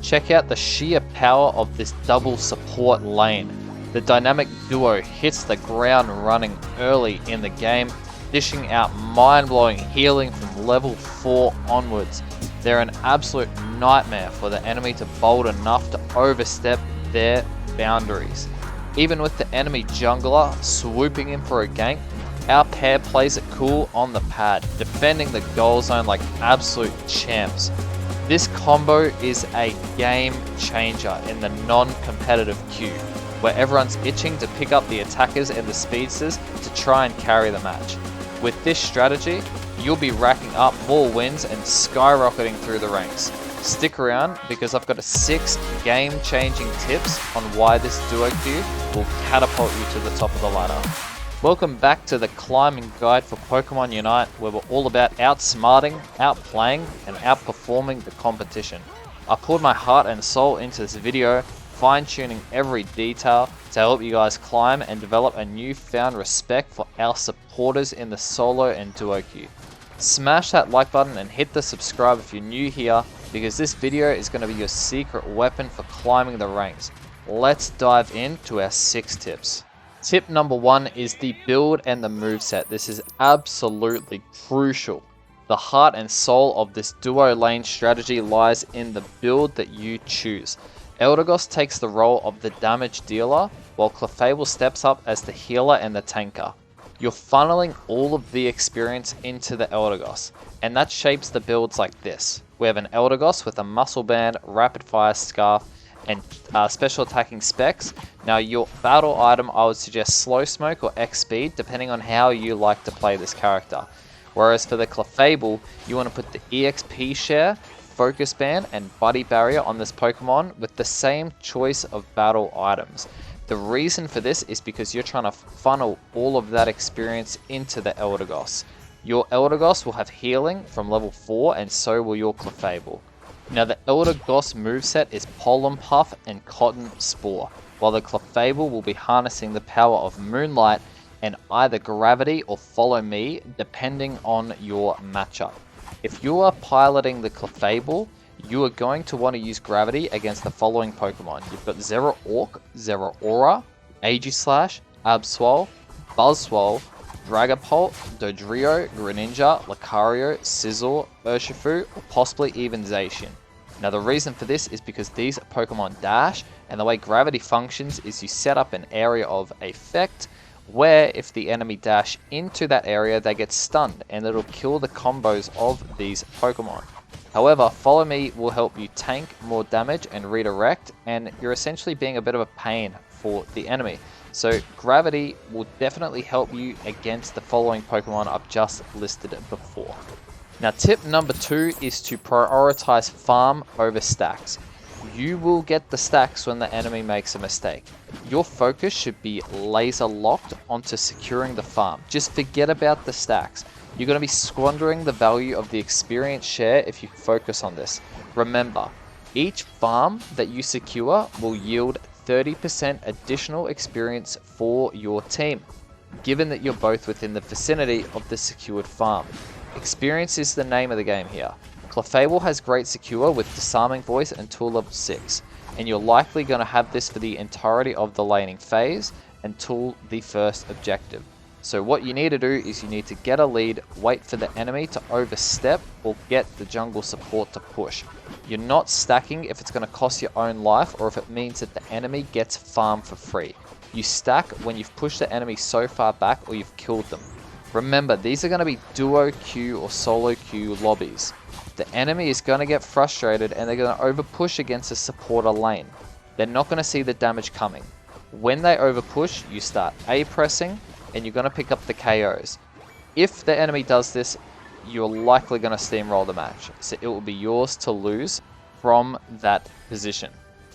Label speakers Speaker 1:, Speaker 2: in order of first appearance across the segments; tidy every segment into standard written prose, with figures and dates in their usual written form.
Speaker 1: Check out the sheer power of this double support lane. The dynamic duo hits the ground running early in the game, dishing out mind-blowing healing from level 4 onwards. They're an absolute nightmare for the enemy to bold enough to overstep their boundaries. Even with the enemy jungler swooping in for a gank, our pair plays it cool on the pad, defending the goal zone like absolute champs. This combo is a game changer in the non-competitive queue, where everyone's itching to pick up the attackers and the speedsters to try and carry the match. With this strategy, you'll be racking up more wins and skyrocketing through the ranks. Stick around because I've got 6 game-changing tips on why this duo queue will catapult you to the top of the ladder. Welcome back to the climbing guide for Pokemon Unite, where we're all about outsmarting, outplaying, and outperforming the competition. I poured my heart and soul into this video, fine-tuning every detail to help you guys climb and develop a newfound respect for our supporters in the solo and duo queue. Smash that like button and hit the subscribe if you're new here, because this video is going to be your secret weapon for climbing the ranks. Let's dive into our 6 tips. Tip number 1 is the build and the moveset. This is absolutely crucial. The heart and soul of this duo lane strategy lies in the build that you choose. Eldegoss takes the role of the damage dealer, while Clefable steps up as the healer and the tanker. You're funneling all of the experience into the Eldegoss, and that shapes the builds like this. We have an Eldegoss with a muscle band, rapid fire scarf, and special attacking specs. Now your battle item, I would suggest slow smoke or X speed, depending on how you like to play this character. Whereas for the Clefable, you want to put the EXP share, focus band, and buddy barrier on this Pokemon with the same choice of battle items. The reason for this is because you're trying to funnel all of that experience into the Eldegoss. Your Eldegoss will have healing from level 4, and so will your Clefable. Now the Eldegoss moveset is Pollen Puff and Cotton Spore, while the Clefable will be harnessing the power of Moonlight and either Gravity or Follow Me, depending on your matchup. If you are piloting the Clefable, you are going to want to use Gravity against the following Pokemon. You've got Zeraorc, Zeraora, Aegislash, Absol, Buzzwole, Dragapult, Dodrio, Greninja, Lucario, Scizor, Urshifu, or possibly even Zacian. Now the reason for this is because these Pokemon dash, and the way Gravity functions is you set up an area of effect where if the enemy dash into that area, they get stunned and it'll kill the combos of these Pokemon. However, Follow Me will help you tank more damage and redirect, and you're essentially being a bit of a pain for the enemy. So Gravity will definitely help you against the following Pokemon I've just listed before. Now tip number 2 is to prioritize farm over stacks. You will get the stacks when the enemy makes a mistake. Your focus should be laser locked onto securing the farm. Just forget about the stacks. You're going to be squandering the value of the experience share if you focus on this. Remember, each farm that you secure will yield 30% additional experience for your team, given that you're both within the vicinity of the secured farm. Experience is the name of the game here. Clefable has great secure with Disarming Voice until level 6, and you're likely going to have this for the entirety of the laning phase until the first objective. So what you need to do is you need to get a lead, wait for the enemy to overstep, or get the jungle support to push. You're not stacking if it's going to cost your own life or if it means that the enemy gets farm for free. You stack when you've pushed the enemy so far back or you've killed them. Remember, these are going to be duo queue or solo queue lobbies. The enemy is going to get frustrated and they're going to overpush against a supporter lane. They're not going to see the damage coming. When they overpush, you start A-pressing and you're going to pick up the KOs. If the enemy does this, you're likely going to steamroll the match. So it will be yours to lose from that position.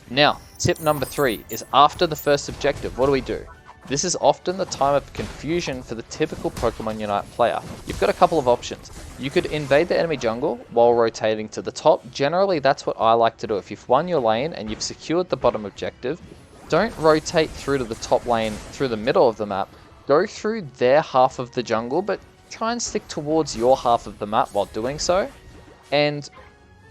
Speaker 1: Now, tip number 3 is after the first objective, what do? This is often the time of confusion for the typical Pokemon Unite player. You've got a couple of options. You could invade the enemy jungle while rotating to the top. Generally, that's what I like to do. If you've won your lane and you've secured the bottom objective, don't rotate through to the top lane through the middle of the map. Go through their half of the jungle, but try and stick towards your half of the map while doing so. And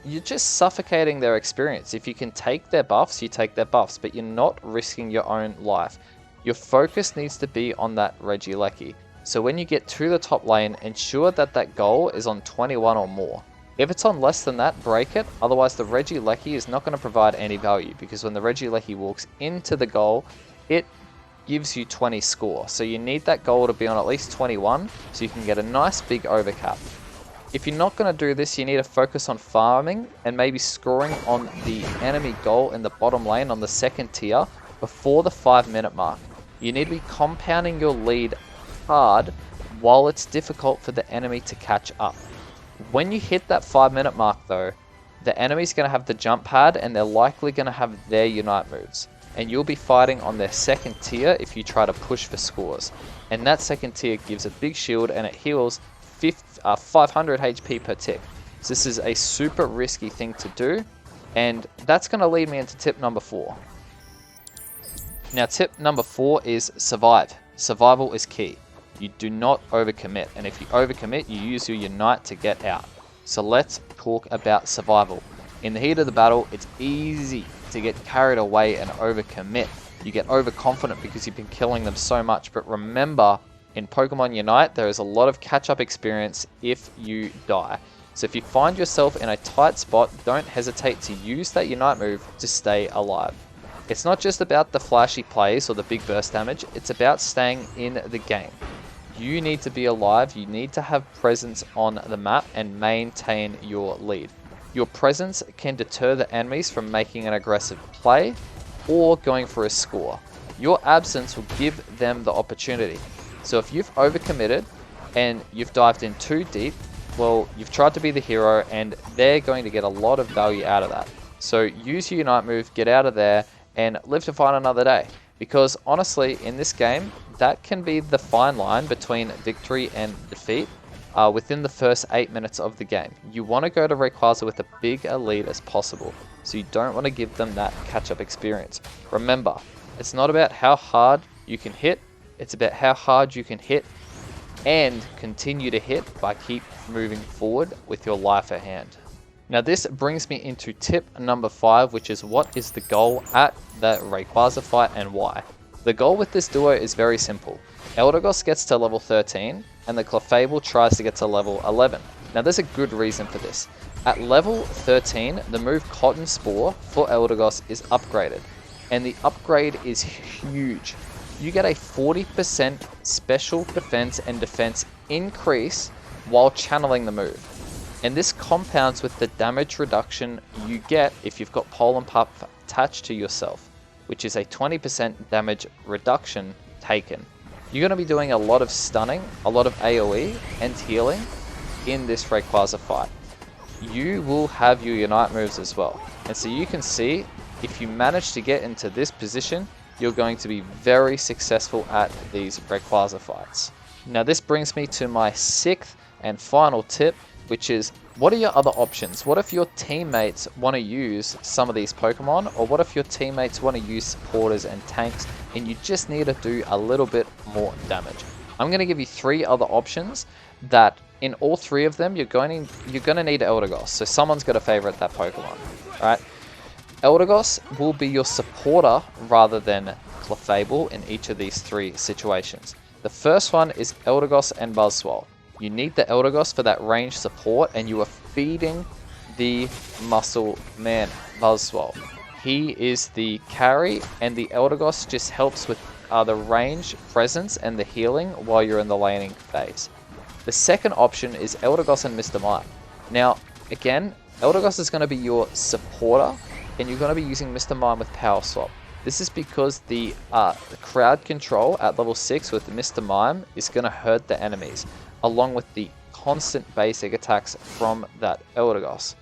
Speaker 1: you're just suffocating their experience. If you can take their buffs, you take their buffs, but you're not risking your own life. Your focus needs to be on that Regieleki. So when you get to the top lane, ensure that that goal is on 21 or more. If it's on less than that, break it. Otherwise, the Regieleki is not going to provide any value, because when the Regieleki walks into the goal, it gives you 20 score. So you need that goal to be on at least 21 so you can get a nice big overcap. If you're not going to do this, you need to focus on farming and maybe scoring on the enemy goal in the bottom lane on the second tier before the 5-minute mark. You need to be compounding your lead hard while it's difficult for the enemy to catch up. When you hit that 5-minute mark though, the enemy's going to have the jump pad and they're likely going to have their unite moves. And you'll be fighting on their second tier if you try to push for scores. And that second tier gives a big shield and it heals 500 HP per tick. So this is a super risky thing to do. And that's going to lead me into tip number 4. Now tip number 4 is survive. Survival is key. You do not overcommit. And if you overcommit, you use your unite to get out. So let's talk about survival. In the heat of the battle, it's easy to get carried away and overcommit. You get overconfident because you've been killing them so much. But remember, in Pokemon Unite, there is a lot of catch-up experience if you die. So if you find yourself in a tight spot, don't hesitate to use that Unite move to stay alive. It's not just about the flashy plays or the big burst damage, it's about staying in the game. You need to be alive, you need to have presence on the map and maintain your lead. Your presence can deter the enemies from making an aggressive play or going for a score. Your absence will give them the opportunity. So if you've overcommitted and you've dived in too deep, well, you've tried to be the hero and they're going to get a lot of value out of that. So use your Unite move, get out of there, and live to fight another day. Because honestly, in this game, that can be the fine line between victory and defeat within the first 8 minutes of the game. You want to go to Rayquaza with a big lead as possible, so you don't want to give them that catch-up experience. Remember, it's not about how hard you can hit, it's about how hard you can hit and continue to hit by keep moving forward with your life at hand. Now this brings me into tip number 5, which is what is the goal at the Rayquaza fight and why. The goal with this duo is very simple. Eldegoss gets to level 13 and the Clefable tries to get to level 11. Now there's a good reason for this. At level 13, the move Cotton Spore for Eldegoss is upgraded, and the upgrade is huge. You get a 40% special defense and defense increase while channeling the move. And this compounds with the damage reduction you get if you've got Pollen Pup attached to yourself, which is a 20% damage reduction taken. You're going to be doing a lot of stunning, a lot of AoE and healing in this Rayquaza fight. You will have your Unite moves as well. And so you can see, if you manage to get into this position, you're going to be very successful at these Rayquaza fights. Now this brings me to my 6th and final tip, which is, what are your other options? What if your teammates want to use some of these Pokemon? Or what if your teammates want to use supporters and tanks and you just need to do a little bit more damage? I'm going to give you 3 other options that in all 3 of them you're going to need Eldegoss. So someone's got to favorite that Pokemon. Alright? Eldegoss will be your supporter rather than Clefable in each of these 3 situations. The first one is Eldegoss and Buzzwole. You need the Eldegoss for that range support, and you are feeding the muscle man, Buzzwole. He is the carry, and the Eldegoss just helps with the range, presence, and the healing while you're in the laning phase. The second option is Eldegoss and Mr. Mime. Now, again, Eldegoss is going to be your supporter, and you're going to be using Mr. Mime with Power Swap. This is because the crowd control at level 6 with Mr. Mime is going to hurt the enemies, along with the constant basic attacks from that Eldegoss.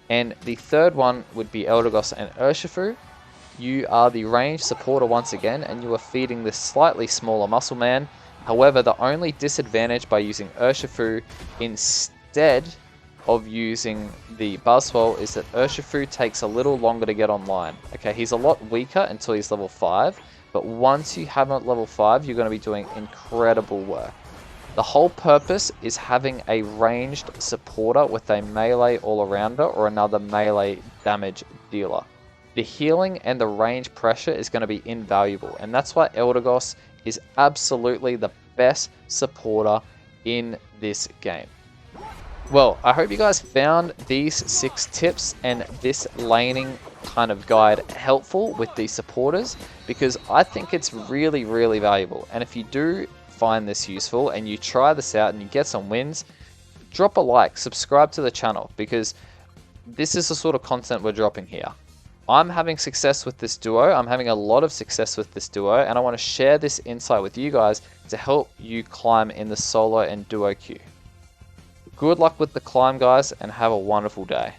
Speaker 1: And the third one would be Eldegoss and Urshifu. You are the range supporter once again, and you are feeding this slightly smaller muscle man. However, the only disadvantage by using Urshifu instead of using the Buzzwole is that Urshifu takes a little longer to get online. Okay, he's a lot weaker until he's level 5, but once you have him at level 5, you're going to be doing incredible work. The whole purpose is having a ranged supporter with a melee all-arounder or another melee damage dealer. The healing and the range pressure is going to be invaluable, and that's why Eldegoss is absolutely the best supporter in this game. Well, I hope you guys found these 6 tips and this laning kind of guide helpful with these supporters, because I think it's really, really valuable. And if you do find this useful and you try this out and you get some wins, drop a like, subscribe to the channel, because this is the sort of content we're dropping here. I'm having success with this duo. I'm having a lot of success with this duo, and I want to share this insight with you guys to help you climb in the solo and duo queue. Good luck with the climb, guys, and have a wonderful day.